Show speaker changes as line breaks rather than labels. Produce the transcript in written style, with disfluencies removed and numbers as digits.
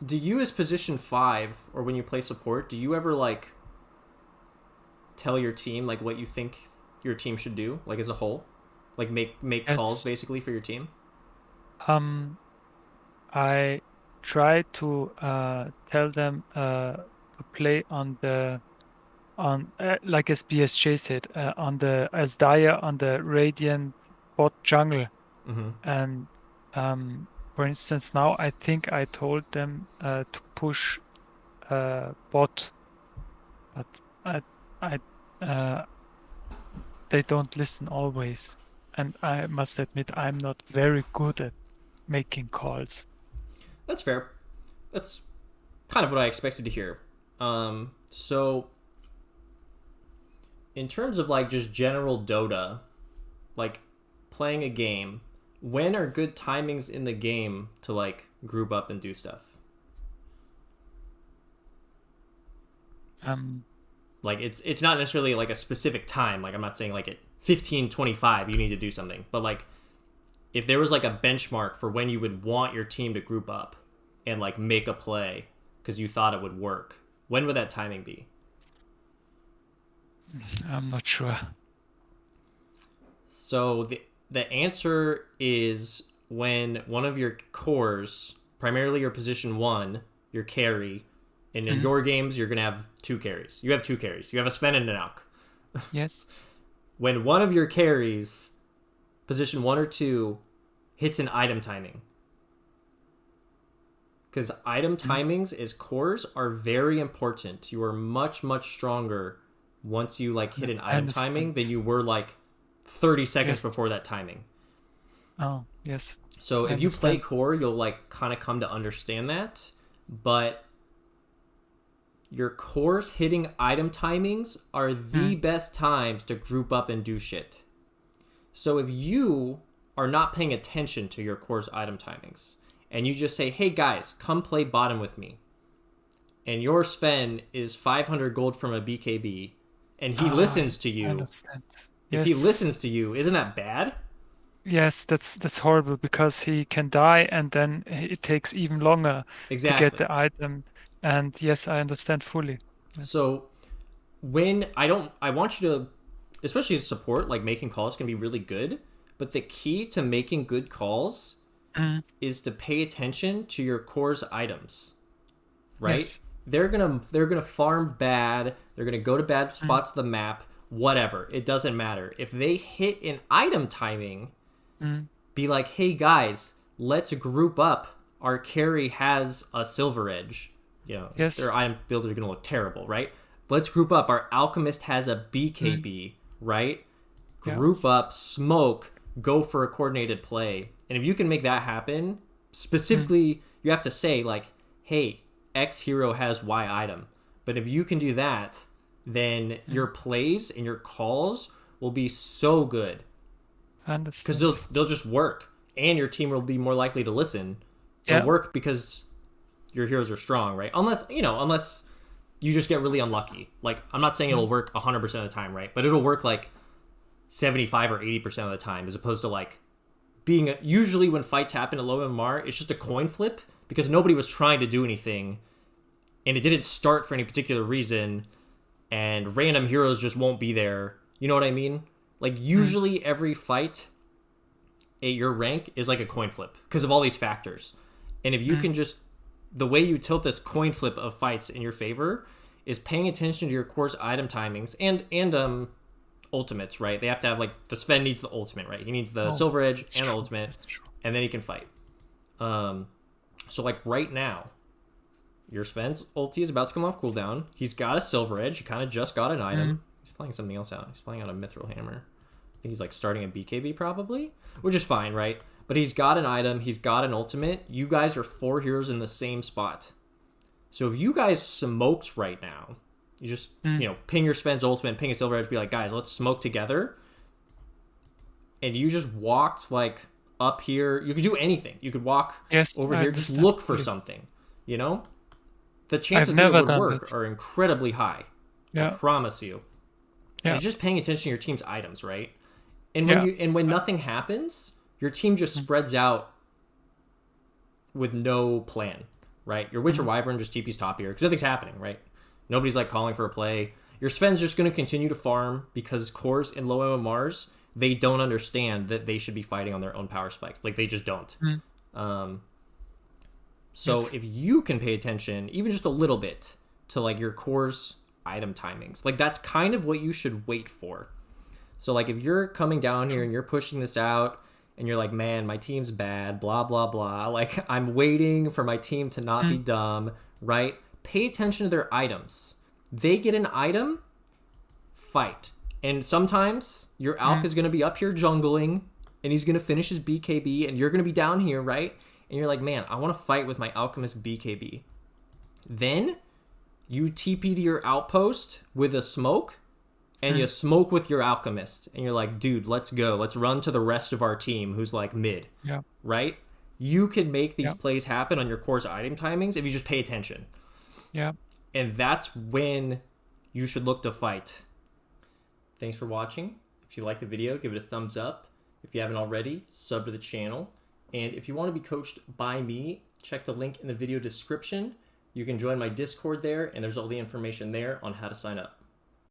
do you as position 5 or when you play support, do you ever like tell your team like what you think your team should do, like as a whole? Like make calls
Yes.
basically for your team?
Um, I try to tell them to play on the on like as BSJ said on the as Daya on the Radiant bot jungle.
Mm-hmm.
And for instance, now I think I told them to push bot, but I uh, they don't listen always. And I must admit, I'm not very good at making calls.
That's fair. That's kind of what I expected to hear. So in terms of like just general Dota, like playing a game, when are good timings in the game to like group up and do stuff?
Um,
Like it's not necessarily like a specific time. Like I'm not saying like at 15:25 you need to do something, but like if there was like a benchmark for when you would want your team to group up and like make a play because you thought it would work, when would that timing be?
I'm not sure.
So the answer is when one of your cores, primarily your position 1, your carry, and in
Mhm.
your games you're gonna have two carries. You have two carries. You have a Sven and an Auk.
Yes.
When one of your carries, position 1 or 2, hits an item timing, because item
Mhm.
timings as cores are very important. You are much stronger once you like hit
Yeah,
an
I
item timing
understand.
than you were like 30 seconds
Yes.
before that timing.
Oh, yes.
So
I
if you play
understand.
core, you'll like kind of come to understand that. But your cores hitting item timings are the
Mm.
best times to group up and do shit. So if you are not paying attention to your core's item timings and you just say, "Hey guys, come play bottom with me," and your Sven is 500 gold from a BKB, and he
Ah,
listens to
I
you.
understand.
If he
Yes.
listens to you, isn't that bad?
Yes, that's horrible because he can die and then it takes even longer to get
Exactly.
the item. And yes, I understand fully. Yes.
So when I want you to, especially as support, like making calls can be really good, but the key to making good calls
Mm,
is to pay attention to your core's items, right?
yes.
They're gonna farm bad, they're gonna go to bad
Mm,
spots of the map, whatever, it doesn't matter. If they hit an item timing,
mm,
be like, hey guys, let's group up. Our carry has a silver edge. You know,
yes.
their item builders are gonna look terrible, right? Let's group up. Our alchemist has a
Mm,
BKB, right?
yeah.
Group up, smoke, go for a coordinated play. And if you can make that happen,
Mm,
specifically, you have to say like, hey, X hero has Y item. But if you can do that, then
mm,
your plays and your calls will be so good
I
because
understand.
they'll just work, and your team will be more likely to listen. They'll
Yeah.
work because your heroes are strong, right? Unless you just get really unlucky. Like I'm not saying
Mm,
it'll work 100% of the time, right? But it'll work like 75 or 80% of the time, as opposed to like usually when fights happen at low MMR, it's just a coin flip because nobody was trying to do anything, and it didn't start for any particular reason, and random heroes just won't be there. You know what I mean? Like
mm,
usually every fight at your rank is like a coin flip because of all these factors. And if you
mm,
can just the way you tilt this coin flip of fights in your favor is paying attention to your core's item timings and ultimates, right? They have to have like the Sven needs the ultimate, right? He needs the
oh,
silver edge
that's
and the
true.
ultimate,
That's true.
and then he can fight. Um, so like right now, your Sven's ulti is about to come off cooldown. He's got a silver edge. He kind of just got an
Mm,
item. He's flying something else out. He's flying out a mithril hammer. I think he's like starting a BKB probably, which is fine, right? But he's got an item. He's got an ultimate. You guys are 4 heroes in the same spot. So if you guys smoked right now, you just
mm,
ping your Sven's ultimate, ping a silver edge, be like, guys, let's smoke together, and you just walked like up here. You could do anything. You could walk
yes,
over
I
here, just
understand
look for
fully.
something. You know, the
I've
chances that it
never
would
done
work
that.
are incredibly high. I
Yeah.
promise you. And
Yeah.
it's just paying attention to your team's items, right? And
Yeah.
when
Uh,
nothing happens, your team just
mm,
spreads out with no plan. right? Your Witcher Wyvern just TP's top here because nothing's happening, right? Nobody's like calling for a play. Your Sven's just going to continue to farm because cores in low MMRs, they don't understand that they should be fighting on their own power spikes. Like, they just don't. So
Yes.
if you can pay attention, even just a little bit, to like your core's item timings, like that's kind of what you should wait for. So like if you're coming down here and you're pushing this out and you're like, man, my team's bad, blah, blah, blah. Like I'm waiting for my team to not be dumb, right? Pay attention to their items. They get an item, fight. And sometimes your Alk is going to be up here jungling and he's going to finish his BKB and you're going to be down here, right? And you're like, man, I want to fight with my Alchemist BKB. Then you TP to your outpost with a smoke and you smoke with your Alchemist. And you're like, dude, let's go. Let's run to the rest of our team who's like mid, right? You can make these plays happen on your core's item timings if you just pay attention.
Yeah.
And that's when you should look to fight. Thanks for watching. If you like the video, give it a thumbs up. If you haven't already, sub to the channel. And if you want to be coached by me, check the link in the video description. You can join my Discord there, and there's all the information there on how to sign up.